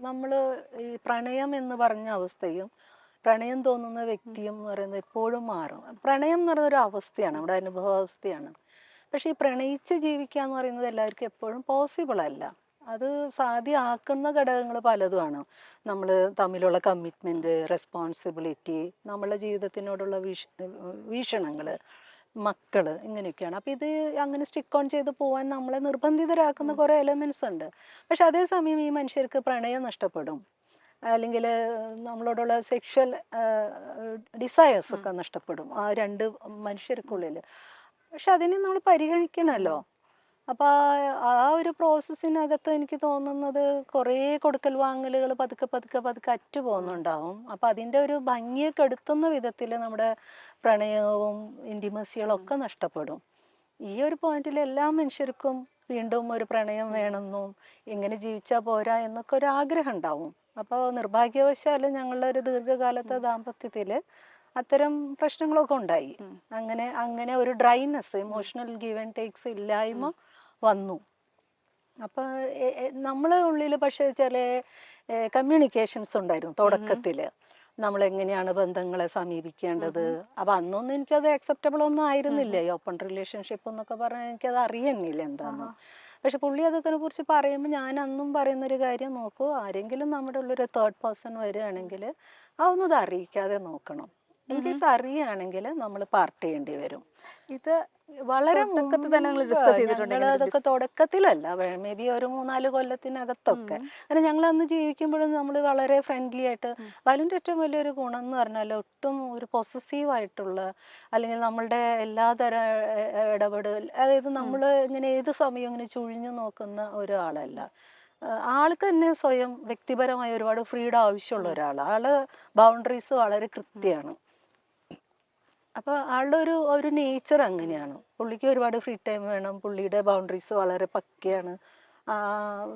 നമ്മൾ ഈ പ്രണയം എന്ന് പറഞ്ഞ അവസ്ഥയും പ്രണയം തോന്നുന്ന വ്യക്തിയും എന്ന് പറയുന്നത് എപ്പോഴും മാറും. പ്രണയം എന്ന് പറയുന്ന ഒരു അവസ്ഥയാണ്, നമ്മുടെ അനുഭവാവസ്ഥയാണ്. പക്ഷേ ഈ പ്രണയിച്ച് ജീവിക്കുക എന്ന് പറയുന്നത് എല്ലാവർക്കും എപ്പോഴും പോസിബിൾ അല്ല. അത് സാധ്യമാക്കുന്ന ഘടകങ്ങൾ പലതുമാണ്. നമ്മൾ തമ്മിലുള്ള കമ്മിറ്റ്മെൻറ്റ്, റെസ്പോൺസിബിലിറ്റി, നമ്മളുടെ ജീവിതത്തിനോടുള്ള വീക്ഷണങ്ങൾ, മക്കള്, ഇങ്ങനെയൊക്കെയാണ്. അപ്പം ഇത് അങ്ങനെ സ്റ്റിക്ക് ഓൺ ചെയ്ത് പോകാൻ നമ്മളെ നിർബന്ധിതരാക്കുന്ന കുറേ എലമെൻറ്റ്സ് ഉണ്ട്. പക്ഷെ അതേസമയം ഈ മനുഷ്യർക്ക് പ്രണയം നഷ്ടപ്പെടും, അല്ലെങ്കിൽ നമ്മളോടുള്ള സെക്ഷൽ ഡിസയേഴ്സ് ഒക്കെ നഷ്ടപ്പെടും ആ രണ്ട് മനുഷ്യർക്കുള്ളിൽ. പക്ഷെ അതിനെ നമ്മൾ പരിഗണിക്കണമല്ലോ. അപ്പോൾ ആ ഒരു പ്രോസസ്സിനകത്ത് എനിക്ക് തോന്നുന്നത് കുറേ കൊടുക്കൽ വാങ്ങലുകൾ പതുക്കെ പതുക്കെ പതുക്കെ അറ്റു പോകുന്നുണ്ടാവും. അപ്പം അതിൻ്റെ ഒരു ഭംഗിയെ കെടുത്തുന്ന വിധത്തിൽ നമ്മുടെ പ്രണയവും ഇൻറ്റിമസികളും ഒക്കെ നഷ്ടപ്പെടും. ഈ ഒരു പോയിന്റിൽ എല്ലാ മനുഷ്യർക്കും വീണ്ടും ഒരു പ്രണയം വേണമെന്നും ഇങ്ങനെ ജീവിച്ചാൽ പോരാ എന്നൊക്കെ ഒരു ആഗ്രഹം ഉണ്ടാവും. അപ്പോൾ നിർഭാഗ്യവശാൽ ഞങ്ങളുടെ ഒരു ദീർഘകാലത്തെ ദാമ്പത്യത്തിൽ അത്തരം പ്രശ്നങ്ങളൊക്കെ ഉണ്ടായി. അങ്ങനെ ഒരു dryness, emotional give and takes ഇല്ലായ്മ വന്നു. അപ്പോൾ നമ്മളെ ഉള്ളിൽ പക്ഷേ ചില കമ്മ്യൂണിക്കേഷൻസ് ഉണ്ടായിരുന്നു തുടക്കത്തിൽ. നമ്മളെങ്ങനെയാണ് ബന്ധങ്ങളെ സമീപിക്കേണ്ടത്. അപ്പം അന്നൊന്നും എനിക്കത് അക്സെപ്റ്റബിൾ ഒന്നും ആയിരുന്നില്ല. ഈ ഓപ്പൺ റിലേഷൻഷിപ്പ് എന്നൊക്കെ പറഞ്ഞാൽ എനിക്കത് അറിയുന്നില്ല എന്താണെന്ന്. പക്ഷെ പുള്ളി അതൊക്കെ കുറിച്ച് പറയുമ്പോൾ ഞാൻ അന്നും പറയുന്നൊരു കാര്യം, നോക്കൂ, ആരെങ്കിലും നമ്മുടെ ഉള്ളൊരു തേർഡ് പേഴ്സൺ വരികയാണെങ്കിൽ അതൊന്നും ഇത് അറിയിക്കാതെ നോക്കണം. ഇൻകേസ് അറിയുകയാണെങ്കിൽ നമ്മൾ പാർട്ട് ചെയ്യേണ്ടി വരും. ഇത് വളരെ അതൊക്കെ തുടക്കത്തിലല്ല, മേ ബി ഒരു 3-4 കൊല്ലത്തിനകത്തൊക്കെ. കാരണം ഞങ്ങൾ അന്ന് ജീവിക്കുമ്പോഴും നമ്മൾ വളരെ ഫ്രണ്ട്ലി ആയിട്ട്. വലുൻ്റെ ഏറ്റവും വലിയൊരു ഗുണം എന്ന് പറഞ്ഞാൽ ഒട്ടും ഒരു പൊസസീവ് ആയിട്ടുള്ള, അല്ലെങ്കിൽ നമ്മളുടെ എല്ലാതരം ഇടപെടൽ, അതായത് നമ്മൾ ഇങ്ങനെ ഏത് സമയവും ഇങ്ങനെ ചുഴിഞ്ഞു നോക്കുന്ന ഒരാളല്ല. ആൾക്ക് തന്നെ സ്വയം വ്യക്തിപരമായ ഒരുപാട് ഫ്രീഡം ആവശ്യമുള്ള ഒരാളാണ്. ആള് ബൗണ്ടറീസ് വളരെ കൃത്യമാണ്. അപ്പോൾ ആളുടെ ഒരു നേച്ചർ അങ്ങനെയാണ്. പുള്ളിക്ക് ഒരുപാട് ഫ്രീ ടൈം വേണം, പുള്ളിയുടെ ബൗണ്ടറീസ് വളരെ പക്കയാണ്.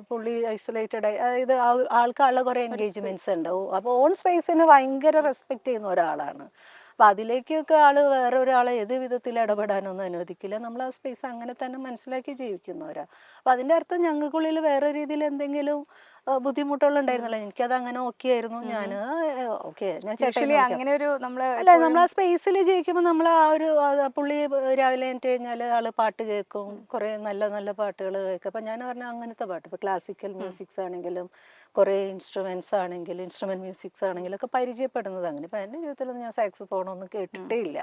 പുള്ളി ഐസൊലേറ്റഡ് ആയി, അതായത് ആൾക്ക് ആളുടെ കുറേ എൻഗേജ്മെന്റ്സ് ഉണ്ടാവും. അപ്പോൾ ഓൺ സ്പേസിനെ ഭയങ്കര റെസ്പെക്ട് ചെയ്യുന്ന ഒരാളാണ്. അപ്പം അതിലേക്കൊക്കെ വേറെ ഒരാളെ ഏത് വിധത്തിൽ ഇടപെടാനൊന്നും അനുവദിക്കില്ല. നമ്മൾ ആ സ്പേസ് അങ്ങനെ തന്നെ മനസ്സിലാക്കി ജീവിക്കുന്നവരാ. അപ്പം അതിൻ്റെ അർത്ഥം ഞങ്ങൾക്കുള്ളിൽ വേറെ രീതിയിൽ എന്തെങ്കിലും ബുദ്ധിമുട്ടുകളുണ്ടായിരുന്നല്ലോ. എനിക്കത് അങ്ങനെ ഓക്കെ ആയിരുന്നു. ഞാൻ ഓക്കെ, ഞാൻ അങ്ങനെ ഒരു അല്ല, നമ്മൾ ആ സ്പേസിൽ ജീവിക്കുമ്പോൾ നമ്മൾ ആ ഒരു പുള്ളി രാവിലെ എണീറ്റ് കഴിഞ്ഞാൽ ആള് പാട്ട് കേൾക്കും, കുറേ നല്ല നല്ല പാട്ടുകൾ കേൾക്കും. അപ്പം ഞാൻ പറഞ്ഞാൽ അങ്ങനത്തെ പാട്ട്, ഇപ്പോൾ ക്ലാസിക്കൽ മ്യൂസിക്സ് ആണെങ്കിലും കുറേ ഇൻസ്ട്രുമെന്റ്സ് ആണെങ്കിലും ഇൻസ്ട്രുമെന്റ് മ്യൂസിക്സ് ആണെങ്കിലും ഒക്കെ പരിചയപ്പെടുന്നത് അങ്ങനെ. ഇപ്പം എൻ്റെ ജീവിതത്തിലൊന്നും ഞാൻ സാക്സോഫോണൊന്നും കേട്ടിട്ടേ ഇല്ല.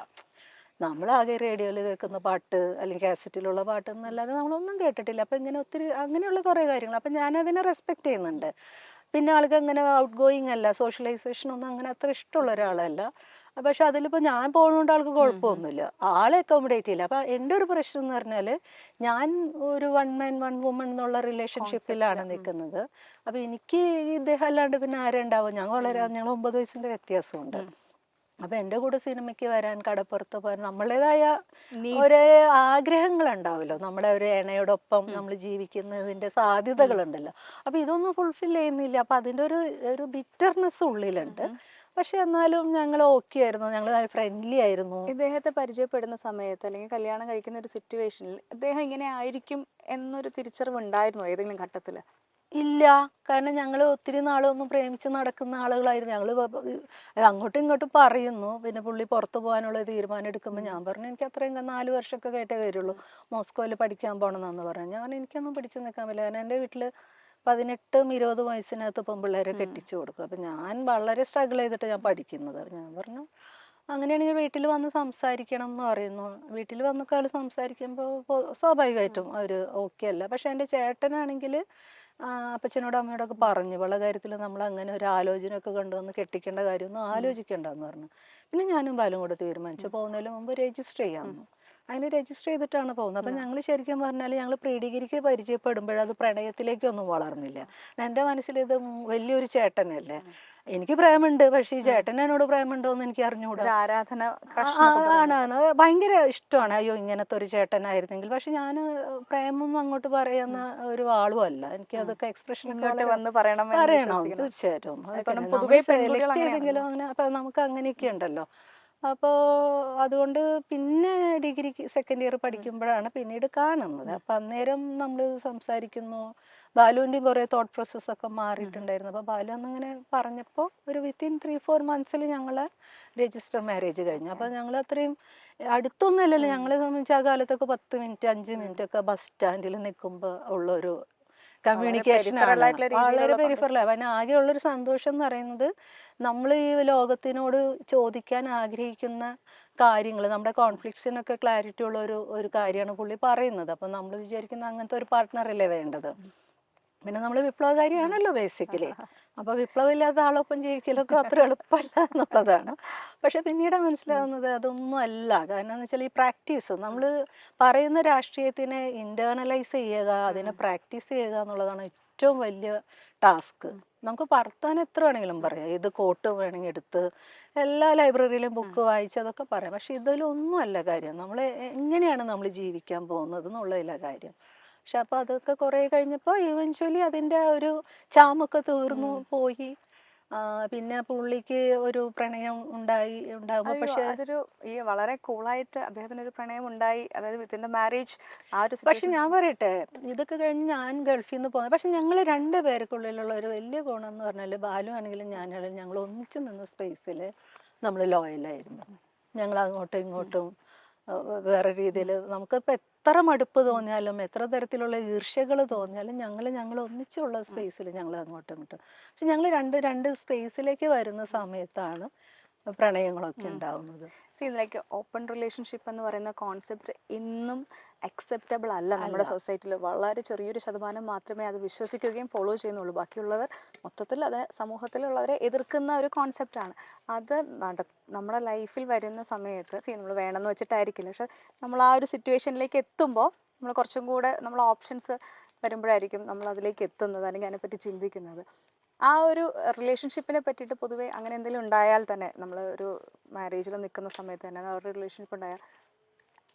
നമ്മളാകെ റേഡിയോയിൽ കേൾക്കുന്ന പാട്ട് അല്ലെങ്കിൽ കാസറ്റിലുള്ള പാട്ട് എന്നല്ലാതെ നമ്മളൊന്നും കേട്ടിട്ടില്ല. അപ്പം ഇങ്ങനെ ഒത്തിരി അങ്ങനെയുള്ള കുറേ കാര്യങ്ങൾ. അപ്പം ഞാനതിനെ റെസ്പെക്ട് ചെയ്യുന്നുണ്ട്. പിന്നെ ആൾക്ക് അങ്ങനെ ഔട്ട് ഗോയിങ് അല്ല, സോഷ്യലൈസേഷൻ ഒന്നും അങ്ങനെ അത്ര ഇഷ്ടമുള്ള ഒരാളല്ല. പക്ഷെ അതിലിപ്പോൾ ഞാൻ പോകുന്നതുകൊണ്ട് ആൾക്ക് കുഴപ്പമൊന്നുമില്ല, ആളെ അക്കോമഡേറ്റ് ചെയ്യില്ല. അപ്പം എൻ്റെ ഒരു പ്രശ്നം എന്ന് പറഞ്ഞാൽ ഞാൻ ഒരു 1 man 1 woman എന്നുള്ള റിലേഷൻഷിപ്പിലാണ് നിൽക്കുന്നത്. അപ്പം എനിക്ക് ഇദ്ദേഹം അല്ലാണ്ട് പിന്നെ ആരും ഉണ്ടാവും. ഞങ്ങൾ 9 വയസ്സിൻ്റെ വ്യത്യാസമുണ്ട്. അപ്പം എൻ്റെ കൂടെ സിനിമയ്ക്ക് വരാൻ, കടപ്പുറത്ത് പോകാൻ നമ്മളുടേതായ ഒരേ ആഗ്രഹങ്ങളുണ്ടാവുമല്ലോ. നമ്മുടെ ഒരു ഇണയോടൊപ്പം നമ്മൾ ജീവിക്കുന്നതിൻ്റെ സാധ്യതകളുണ്ടല്ലോ. അപ്പം ഇതൊന്നും ഫുൾഫിൽ ചെയ്യുന്നില്ല. അപ്പം അതിൻ്റെ ഒരു ബിറ്റർനെസ് ഉള്ളിലുണ്ട്. പക്ഷെ എന്നാലും ഞങ്ങൾ ഓക്കെ ആയിരുന്നു, ഞങ്ങൾ ഫ്രണ്ട്ലി ആയിരുന്നു. ഇദ്ദേഹത്തെ പരിചയപ്പെടുന്ന സമയത്ത് അല്ലെങ്കിൽ കല്യാണം കഴിക്കുന്ന ഒരു സിറ്റുവേഷനിൽ ഇദ്ദേഹം ഇങ്ങനെ ആയിരിക്കും എന്നൊരു തിരിച്ചറിവ് ഉണ്ടായിരുന്നോ ഏതെങ്കിലും ഘട്ടത്തിൽ? ഇല്ല, കാരണം ഞങ്ങൾ ഒത്തിരി നാളൊന്നും പ്രേമിച്ച് നടക്കുന്ന ആളുകളായിരുന്നു. ഞങ്ങൾ അങ്ങോട്ടും ഇങ്ങോട്ടും പറയുന്നു. പിന്നെ പുള്ളി പുറത്ത് പോകാനുള്ള തീരുമാനം എടുക്കുമ്പോൾ ഞാൻ പറഞ്ഞു, എനിക്ക് അത്രയും 4 വർഷമൊക്കെ കേട്ടേ വരുള്ളൂ, മോസ്കോയിൽ പഠിക്കാൻ പോകണമെന്നാന്ന് പറഞ്ഞു. ഞാൻ എനിക്കൊന്നും പിടിച്ചു നിൽക്കാൻ പറ്റില്ല. കാരണം എൻ്റെ വീട്ടിൽ 18-20 വയസ്സിനകത്ത് പെൺപിള്ളേരെ കെട്ടിച്ചു കൊടുക്കും. അപ്പം ഞാൻ വളരെ സ്ട്രഗിൾ ചെയ്തിട്ട് ഞാൻ പഠിക്കുന്നത്. ഞാൻ പറഞ്ഞു, അങ്ങനെയാണെങ്കിൽ വീട്ടിൽ വന്ന് സംസാരിക്കണം എന്ന് പറയുന്നു. വീട്ടിൽ വന്നൊക്കെ ആൾ സംസാരിക്കുമ്പോൾ സ്വാഭാവികമായിട്ടും അവർ ഓക്കെ അല്ല. പക്ഷെ എൻ്റെ ചേട്ടനാണെങ്കിൽ അപ്പച്ചനോടും അമ്മയോടൊക്കെ പറഞ്ഞു, ഇവളുടെ കാര്യത്തിൽ നമ്മൾ അങ്ങനെ ഒരു ആലോചനയൊക്കെ കൊണ്ടുവന്ന് കെട്ടിക്കേണ്ട കാര്യമൊന്നും ആലോചിക്കേണ്ടെന്ന് പറഞ്ഞു. പിന്നെ ഞാനും ബാലും കൂടെ തീരുമാനിച്ചു പോകുന്നതിന് മുമ്പ് രജിസ്റ്റർ ചെയ്യാമെന്ന്. അങ്ങനെ രജിസ്റ്റർ ചെയ്തിട്ടാണ് പോകുന്നത്. അപ്പം ഞങ്ങൾ ശരിക്കും പറഞ്ഞാൽ ഞങ്ങൾ പ്രീ ഡിഗ്രിക്ക് പരിചയപ്പെടുമ്പോഴത് പ്രണയത്തിലേക്കൊന്നും വളർന്നില്ല. എൻ്റെ മനസ്സിൽ ഇത് വലിയൊരു ചേട്ടനല്ലേ, എനിക്ക് പ്രേമുണ്ട്, പക്ഷേ ഈ ചേട്ടൻ എന്നോട് പ്രേമുണ്ടോ എന്ന് എനിക്ക് അറിഞ്ഞുകൂടാ. ആരാധന ആണ്, ഭയങ്കര ഇഷ്ടമാണ്. അയ്യോ, ഇങ്ങനത്തെ ഒരു ചേട്ടനായിരുന്നെങ്കിൽ. പക്ഷെ ഞാൻ പ്രേമം അങ്ങോട്ട് പറയുന്ന ഒരു ആളും അല്ല. എനിക്ക് അതൊക്കെ എക്സ്പ്രഷൻ പറയണം തീർച്ചയായിട്ടും. സെലക്ട് ചെയ്തെങ്കിലും അങ്ങനെ അപ്പം നമുക്ക് അങ്ങനെയൊക്കെ ഉണ്ടല്ലോ. അപ്പോൾ അതുകൊണ്ട് പിന്നെ ഡിഗ്രി സെക്കൻഡ് ഇയർ പഠിക്കുമ്പോഴാണ് പിന്നീട് കാണുന്നത്. അപ്പം അന്നേരം നമ്മൾ സംസാരിക്കുന്നു, ബാലുവിൻ്റെയും കുറേ തോട്ട് പ്രോസസ്സൊക്കെ മാറിയിട്ടുണ്ടായിരുന്നു. അപ്പോൾ ബാലു അന്നിങ്ങനെ പറഞ്ഞപ്പോൾ ഒരു വിത്തിൻ 3-4 മന്ത്സിൽ ഞങ്ങൾ രജിസ്റ്റർ മാരേജ് കഴിഞ്ഞു. അപ്പോൾ ഞങ്ങൾ അത്രയും അടുത്തൊന്നുമല്ലല്ലോ, ഞങ്ങളെ സംബന്ധിച്ച് ആ കാലത്തൊക്കെ 10 മിനിറ്റ് 5 മിനിറ്റ് ഒക്കെ ബസ് സ്റ്റാൻഡിൽ നിൽക്കുമ്പോൾ ഉള്ളൊരു കമ്മ്യൂണിക്കേഷൻ ആണ്, വളരെ പെരിഫറലാണ്. പിന്നെ ആകെയുള്ളൊരു സന്തോഷം എന്ന് പറയുന്നത് നമ്മൾ ഈ ലോകത്തിനോട് ചോദിക്കാൻ ആഗ്രഹിക്കുന്ന കാര്യങ്ങൾ, നമ്മുടെ കോൺഫ്ലിക്ട്സിനൊക്കെ ക്ലാരിറ്റി ഉള്ള ഒരു കാര്യമാണ് പുള്ളി പറയുന്നത്. അപ്പം നമ്മൾ വിചാരിക്കുന്ന അങ്ങനത്തെ ഒരു പാർട്ട്ണറല്ലേ വേണ്ടത്. പിന്നെ നമ്മൾ വിപ്ലവകാരിയാണല്ലോ ബേസിക്കലി. അപ്പോൾ വിപ്ലവമില്ലാത്ത ആളൊപ്പം ജീവിക്കലൊക്കെ അത്ര എളുപ്പമല്ല എന്നുള്ളതാണ്. പക്ഷെ പിന്നീട് മനസ്സിലാവുന്നത് അതൊന്നും അല്ല. കാരണം എന്ന് വെച്ചാൽ ഈ പ്രാക്ടീസ്, നമ്മൾ പറയുന്ന രാഷ്ട്രീയത്തിനെ ഇന്റേണലൈസ് ചെയ്യുക, അതിനെ പ്രാക്ടീസ് ചെയ്യുക എന്നുള്ളതാണ് ഏറ്റവും വലിയ ടാസ്ക്. നമുക്ക് വർത്താനം എത്ര വേണമെങ്കിലും പറയാം, ഇത് കോട്ട് വേണമെങ്കിൽ എടുത്ത് എല്ലാ ലൈബ്രറിയിലും ബുക്ക് വായിച്ച് അതൊക്കെ പറയാം. പക്ഷെ ഇതിലൊന്നും അല്ല കാര്യം. നമ്മൾ എങ്ങനെയാണ് നമ്മൾ ജീവിക്കാൻ പോകുന്നത് എന്നുള്ളതില്ല കാര്യം. പക്ഷെ അപ്പൊ അതൊക്കെ കുറെ കഴിഞ്ഞപ്പോൾ ഇവൻച്വലി അതിന്റെ ഒരു ചാമൊക്കെ തീർന്നു പോയി. പിന്നെ പുള്ളിക്ക് ഒരു പ്രണയം ഉണ്ടാകുമ്പോൾ പക്ഷെ അതൊരു ഈ വളരെ കൂളായിട്ട് അദ്ദേഹത്തിന് ഒരു പ്രണയം ഉണ്ടായി, അതായത് വിത്തിൻ ദ മാരേജ് ആ ഒരു. പക്ഷെ ഞാൻ പറയട്ടെ, ഇതൊക്കെ കഴിഞ്ഞ് ഞാൻ ഗൾഫിൽ നിന്ന് പോകുന്നത്, പക്ഷെ ഞങ്ങൾ 2 പേർക്കുള്ളിലുള്ള ഒരു വലിയ ഗുണം എന്ന് പറഞ്ഞാൽ ബാലു ആണെങ്കിലും ഞാനാണെങ്കിലും ഞങ്ങൾ ഒന്നിച്ച് നിന്ന സ്പേസിൽ നമ്മൾ ലോയലായിരുന്നു. ഞങ്ങൾ അങ്ങോട്ടും ഇങ്ങോട്ടും വേറെ രീതിയിൽ നമുക്കിപ്പോൾ എത്ര മടുപ്പ് തോന്നിയാലും എത്ര തരത്തിലുള്ള ഈർഷ്യകൾ തോന്നിയാലും ഞങ്ങൾ ഒന്നിച്ചുള്ള സ്പേസിൽ ഞങ്ങൾ അങ്ങോട്ടും ഇങ്ങോട്ടും. പക്ഷെ ഞങ്ങൾ രണ്ട് സ്പേസിലേക്ക് വരുന്ന സമയത്താണ് പ്രണയങ്ങളൊക്കെ ഉണ്ടാവുന്നത്. ലൈക്ക് ഓപ്പൺ റിലേഷൻഷിപ്പ് എന്ന് പറയുന്ന കോൺസെപ്റ്റ് ഇന്നും അക്സെപ്റ്റബിൾ അല്ല നമ്മുടെ സൊസൈറ്റിയിൽ. വളരെ ചെറിയൊരു ശതമാനം മാത്രമേ അത് വിശ്വസിക്കുകയും ഫോളോ ചെയ്യുന്നുള്ളൂ. ബാക്കിയുള്ളവർ മൊത്തത്തിൽ അത് സമൂഹത്തിലുള്ളവരെ എതിർക്കുന്ന ഒരു കോൺസെപ്റ്റാണ്. അത് നമ്മുടെ ലൈഫിൽ വരുന്ന സമയത്ത് നമ്മൾ വേണമെന്ന് വെച്ചിട്ടായിരിക്കില്ല, പക്ഷെ നമ്മൾ ആ ഒരു സിറ്റുവേഷനിലേക്ക് എത്തുമ്പോൾ നമ്മൾ കുറച്ചും കൂടെ നമ്മൾ ഓപ്ഷൻസ് വരുമ്പോഴായിരിക്കും നമ്മൾ അതിലേക്ക് എത്തുന്നത്, അല്ലെങ്കിൽ അതിനെപ്പറ്റി ചിന്തിക്കുന്നത്. ആ ഒരു റിലേഷൻഷിപ്പിനെ പറ്റിയിട്ട് പൊതുവെ അങ്ങനെ എന്തെങ്കിലും ഉണ്ടായാൽ തന്നെ, നമ്മൾ ഒരു മാരേജിൽ നിൽക്കുന്ന സമയത്ത് തന്നെ ആ ഒരു റിലേഷൻഷിപ്പ് ഉണ്ടായാൽ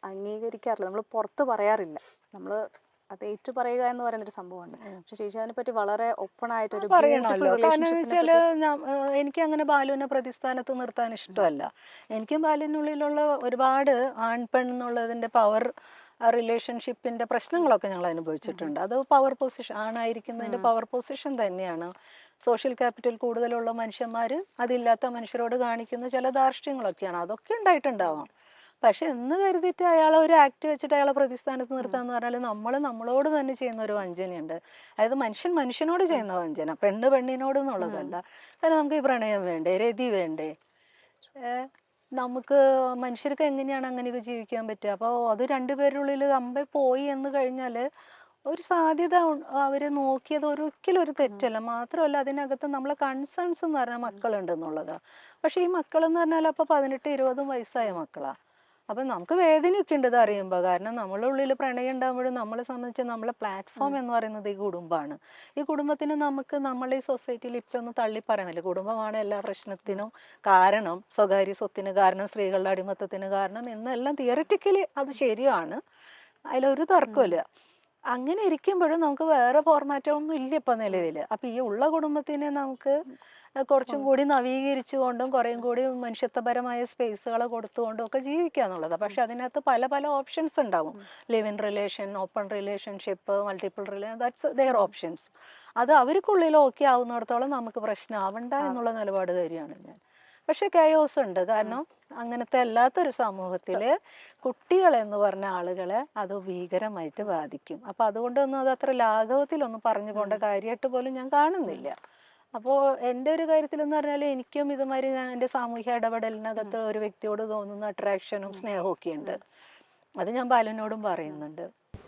അംഗീകരിക്കാറില്ല, നമ്മൾ പുറത്ത് പറയാറില്ല. നമ്മൾ അത് ഏറ്റു പറയുക എന്ന് പറയുന്നൊരു സംഭവമുണ്ട്. പക്ഷെ ചേച്ചി അതിനെ പറ്റി വളരെ ഓപ്പൺ ആയിട്ടൊരു പറയണല്ലോ. കാരണം വെച്ചാല് എനിക്ക് അങ്ങനെ ബാലുവിനെ പ്രതിസ്ഥാനത്ത് നിർത്താൻ ഇഷ്ടമല്ല. എനിക്കും ബാലുവിനുള്ളിലുള്ള ഒരുപാട് ആൺ പെൺ എന്നുള്ളതിന്റെ പവർ റിലേഷൻഷിപ്പിന്റെ പ്രശ്നങ്ങളൊക്കെ ഞങ്ങൾ അനുഭവിച്ചിട്ടുണ്ട്. അത് പവർ പൊസിഷൻ, ആണായിരിക്കുന്നതിന്റെ പവർ പൊസിഷൻ തന്നെയാണ്. സോഷ്യൽ ക്യാപിറ്റൽ കൂടുതലുള്ള മനുഷ്യന്മാർ അതില്ലാത്ത മനുഷ്യരോട് കാണിക്കുന്ന ചില ധാർഷ്ട്യങ്ങളൊക്കെയാണ്. അതൊക്കെ ഉണ്ടായിട്ടുണ്ടാവാം. പക്ഷെ എന്ന് കരുതിയിട്ട് അയാളെ ഒരു ആക്ട് വെച്ചിട്ട് അയാളെ പ്രതിസ്ഥാനത്ത് നിർത്താന്ന് പറഞ്ഞാൽ നമ്മളോട് തന്നെ ചെയ്യുന്ന ഒരു വഞ്ചനയുണ്ട്. അതായത് മനുഷ്യനോട് ചെയ്യുന്ന വഞ്ചന, പെണ്ണിനോട് എന്നുള്ളതല്ല. കാരണം നമുക്ക് ഈ പ്രണയം വേണ്ടേ, രതി വേണ്ടേ, നമുക്ക് മനുഷ്യർക്ക് എങ്ങനെയാണ് അങ്ങനെയൊക്കെ ജീവിക്കാൻ പറ്റുക? അപ്പോൾ അത് 2 പേരുള്ളിൽ പോയി എന്ന് കഴിഞ്ഞാൽ ഒരു സാധ്യത അവര് നോക്കിയത് ഒരിക്കലും ഒരു തെറ്റല്ല. മാത്രമല്ല അതിനകത്ത് നമ്മളെ കൺസേൺസ് എന്ന് പറഞ്ഞാൽ മക്കളുണ്ട് എന്നുള്ളതാണ്. പക്ഷെ ഈ മക്കളെന്ന് പറഞ്ഞാൽ അപ്പൊ 18-20 വയസ്സായ മക്കളാ. അപ്പൊ നമുക്ക് വേദനയൊക്കെ ഉണ്ട് ഇത് അറിയുമ്പോൾ. കാരണം നമ്മളുടെ ഉള്ളിൽ പ്രണയം ഉണ്ടാകുമ്പോഴും നമ്മളെ സംബന്ധിച്ച് നമ്മളെ പ്ലാറ്റ്ഫോം എന്ന് പറയുന്നത് ഈ കുടുംബമാണ്. ഈ കുടുംബത്തിന് നമുക്ക് നമ്മളെ ഈ സൊസൈറ്റിയിൽ ഇപ്പൊ ഒന്ന് തള്ളി പറയാൻ പറ്റില്ല. കുടുംബമാണ് എല്ലാ പ്രശ്നത്തിനും കാരണം, സ്വകാര്യ സ്വത്തിന് കാരണം, സ്ത്രീകളുടെ അടിമത്തത്തിന് കാരണം എന്നെല്ലാം തിയറിറ്റിക്കലി അത് ശരിയാണ്, അതിലൊരു തർക്കമില്ല. അങ്ങനെ ഇരിക്കുമ്പോഴും നമുക്ക് വേറെ ഫോർമാറ്റൊന്നും ഇല്ല ഇപ്പൊ നിലവിൽ. അപ്പൊ ഈ ഉള്ള കുടുംബത്തിനെ നമുക്ക് കുറച്ചും കൂടി നവീകരിച്ചുകൊണ്ടും കുറേയും കൂടി മനുഷ്യത്വപരമായ സ്പേസുകൾ കൊടുത്തുകൊണ്ടും ഒക്കെ ജീവിക്കുക എന്നുള്ളത്. പക്ഷെ അതിനകത്ത് പല ഓപ്ഷൻസ് ഉണ്ടാവും. Live in relation, open relationship, multiple relation, that's their options. അത് അവർക്കുള്ളിൽ ഓക്കെ ആവുന്നിടത്തോളം നമുക്ക് പ്രശ്നമാവണ്ട എന്നുള്ള നിലപാടുകാരിയാണ് ഞാൻ. പക്ഷെ കെയോസ് ഉണ്ട്. കാരണം അങ്ങനത്തെ അല്ലാത്തൊരു സമൂഹത്തില് കുട്ടികൾ എന്ന് പറഞ്ഞ ആളുകളെ അത് ഭീകരമായിട്ട് ബാധിക്കും. അപ്പൊ അതുകൊണ്ടൊന്നും അത് അത്ര ലാഘവത്തിലൊന്നും പറഞ്ഞു പോകേണ്ട കാര്യമായിട്ട് പോലും ഞാൻ കാണുന്നില്ല. അപ്പോൾ എൻ്റെ ഒരു കാര്യത്തിൽ എന്ന് പറഞ്ഞാൽ എനിക്കും ഇതുമാതിരി ഞാൻ എൻ്റെ സാമൂഹ്യ ഇടപെടലിനകത്ത് ഒരു വ്യക്തിയോട് തോന്നുന്ന അട്രാക്ഷനും സ്നേഹവും ഒക്കെ ഉണ്ട്. അത് ഞാൻ ബാലുവിനോടും പറയുന്നുണ്ട്.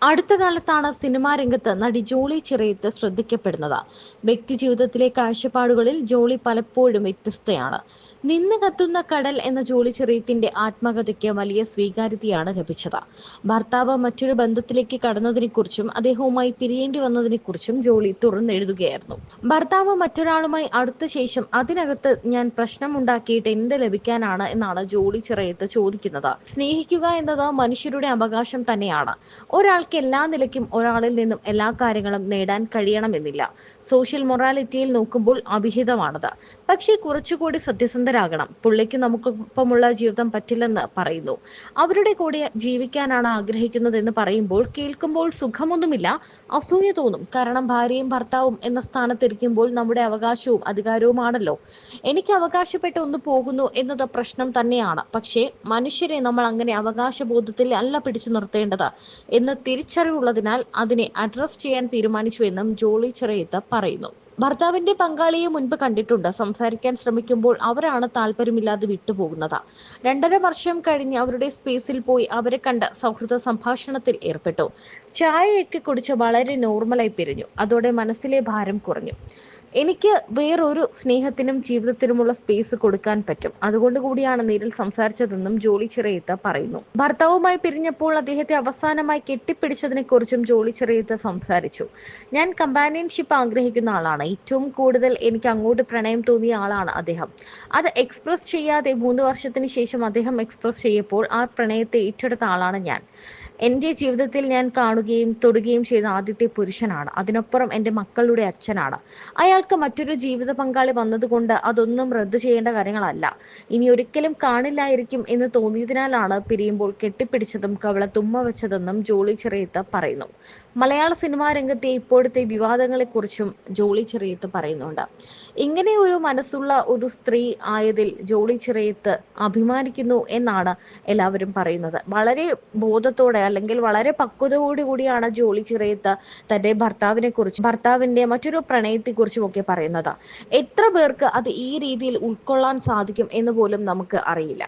അടുത്ത കാലത്താണ് സിനിമാ രംഗത്ത് നടി ജോളി ചിറയത്ത് ശ്രദ്ധിക്കപ്പെടുന്നത്. വ്യക്തി ജീവിതത്തിലെ കാഴ്ചപ്പാടുകളിൽ ജോളി പലപ്പോഴും വ്യത്യസ്തയാണ്. നിന്ന് കത്തുന്ന കടൽ എന്ന ജോളി ചിറയത്തിന്റെ ആത്മകഥയ്ക്ക് വലിയ സ്വീകാര്യതയാണ് ലഭിച്ചത്. ഭർത്താവ് മറ്റൊരു ബന്ധത്തിലേക്ക് കടന്നതിനെക്കുറിച്ചും അദ്ദേഹവുമായി പിരിയേണ്ടി വന്നതിനെക്കുറിച്ചും ജോളി തുറന്നെഴുതുകയായിരുന്നു. ഭർത്താവ് മറ്റൊരാളുമായി അടുത്ത ശേഷം അതിനകത്ത് ഞാൻ പ്രശ്നമുണ്ടാക്കിയിട്ട് എന്ത് ലഭിക്കാനാണ് എന്നാണ് ജോളി ചിറയത്ത് ചോദിക്കുന്നത്. സ്നേഹിക്കുക എന്നത് മനുഷ്യരുടെ അവകാശം തന്നെയാണ്. ഒരാൾക്ക് ഒരാൾക്ക് എല്ലാ നിലയ്ക്കും ഒരാളിൽ നിന്നും എല്ലാ കാര്യങ്ങളും നേടാൻ കഴിയണമെന്നില്ല. സോഷ്യൽ മൊറാലിറ്റിയിൽ നോക്കുമ്പോൾ അഭിഹിതമാണത്. പക്ഷേ കുറച്ചുകൂടി സത്യസന്ധരാകണം. പുള്ളിക്ക് നമുക്കൊപ്പമുള്ള ജീവിതം പറ്റില്ലെന്ന് പറയുന്നു. അവരുടെ കൂടെ ജീവിക്കാനാണ് ആഗ്രഹിക്കുന്നതെന്ന് പറയുമ്പോൾ കേൾക്കുമ്പോൾ സുഖമൊന്നുമില്ല, അസൂയ തോന്നും. കാരണം ഭാര്യയും ഭർത്താവും എന്ന സ്ഥാനത്തിരിക്കുമ്പോൾ നമ്മുടെ അവകാശവും അധികാരവുമാണല്ലോ. എനിക്ക് അവകാശപ്പെട്ട് ഒന്ന് പോകുന്നു എന്നത് പ്രശ്നം തന്നെയാണ്. പക്ഷേ മനുഷ്യരെ നമ്മൾ അങ്ങനെ അവകാശബോധത്തിൽ അല്ല പിടിച്ചു നിർത്തേണ്ടത് എന്ന് തിരിച്ചറിവുള്ളതിനാൽ അതിനെ അഡ്രസ് ചെയ്യാൻ തീരുമാനിച്ചു എന്നും ജോളി ചെറിയത്ത് പറയുന്നു. ഭർത്താവിന്റെ പങ്കാളിയെ മുൻപ് കണ്ടിട്ടുണ്ട്. സംസാരിക്കാൻ ശ്രമിക്കുമ്പോൾ അവരാണ് താല്പര്യമില്ലാതെ വിട്ടുപോകുന്നത്. 2.5 വർഷം കഴിഞ്ഞ് അവരുടെ സ്പേസിൽ പോയി അവരെ കണ്ട് സൗഹൃദ സംഭാഷണത്തിൽ ഏർപ്പെട്ടു. ചായയൊക്കെ കുടിച്ച് വളരെ നോർമലായി പിരിഞ്ഞു. അതോടെ മനസ്സിലെ ഭാരം കുറഞ്ഞു. എനിക്ക് വേറൊരു സ്നേഹത്തിനും ജീവിതത്തിനുമുള്ള സ്പേസ് കൊടുക്കാൻ പറ്റും. അതുകൊണ്ട് കൂടിയാണ് നേരിൽ സംസാരിച്ചതെന്നും ജോളി ചെറിയത്ത് പറയുന്നു. ഭർത്താവുമായി പിരിഞ്ഞപ്പോൾ അദ്ദേഹത്തെ അവസാനമായി കെട്ടിപ്പിടിച്ചതിനെ കുറിച്ചും ജോളി ചെറിയത്ത് സംസാരിച്ചു. ഞാൻ കമ്പാനിയൻഷിപ്പ് ആഗ്രഹിക്കുന്ന ആളാണ്. ഏറ്റവും കൂടുതൽ എനിക്ക് അങ്ങോട്ട് പ്രണയം തോന്നിയ ആളാണ് അദ്ദേഹം. അത് എക്സ്പ്രസ് ചെയ്യാതെ 3 വർഷത്തിന് ശേഷം അദ്ദേഹം എക്സ്പ്രസ് ചെയ്യപ്പോൾ ആ പ്രണയത്തെ ഏറ്റെടുത്ത ആളാണ് ഞാൻ. എന്റെ ജീവിതത്തിൽ ഞാൻ കാണുകയും തൊടുകയും ചെയ്ത ആദ്യത്തെ പുരുഷനാണ്. അതിനപ്പുറം എന്റെ മക്കളുടെ അച്ഛനാണ്. അയാൾക്ക് മറ്റൊരു ജീവിത പങ്കാളി വന്നതുകൊണ്ട് അതൊന്നും റദ്ദ് ചെയ്യേണ്ട കാര്യങ്ങളല്ല. ഇനി ഒരിക്കലും കാണില്ലായിരിക്കും എന്ന് തോന്നിയതിനാലാണ് പിരിയുമ്പോൾ കെട്ടിപ്പിടിച്ചതും കവളത്തുമ്മ വെച്ചതെന്നും ജോളി ചെറിയത്ത് പറയുന്നു. മലയാള സിനിമാ രംഗത്തെ ഇപ്പോഴത്തെ വിവാദങ്ങളെക്കുറിച്ചും ജോളി ചെറിയത്ത് പറയുന്നുണ്ട്. ഇങ്ങനെ ഒരു മനസ്സുള്ള ഒരു സ്ത്രീ ആയതിൽ ജോളി ചെറിയത്ത് അഭിമാനിക്കുന്നു എന്നാണ് എല്ലാവരും പറയുന്നത്. വളരെ ബോധത്തോടെ അല്ലെങ്കിൽ വളരെ പക്വതയോടുകൂടിയാണ് ജോളി ചെറിയത്ത് തന്റെ ഭർത്താവിനെ കുറിച്ചും ഭർത്താവിന്റെ മറ്റൊരു പ്രണയത്തെ കുറിച്ചും ഒക്കെ പറയുന്നത്. എത്ര പേർക്ക് അത് ഈ രീതിയിൽ ഉൾക്കൊള്ളാൻ സാധിക്കും എന്ന് പോലും നമുക്ക് അറിയില്ല.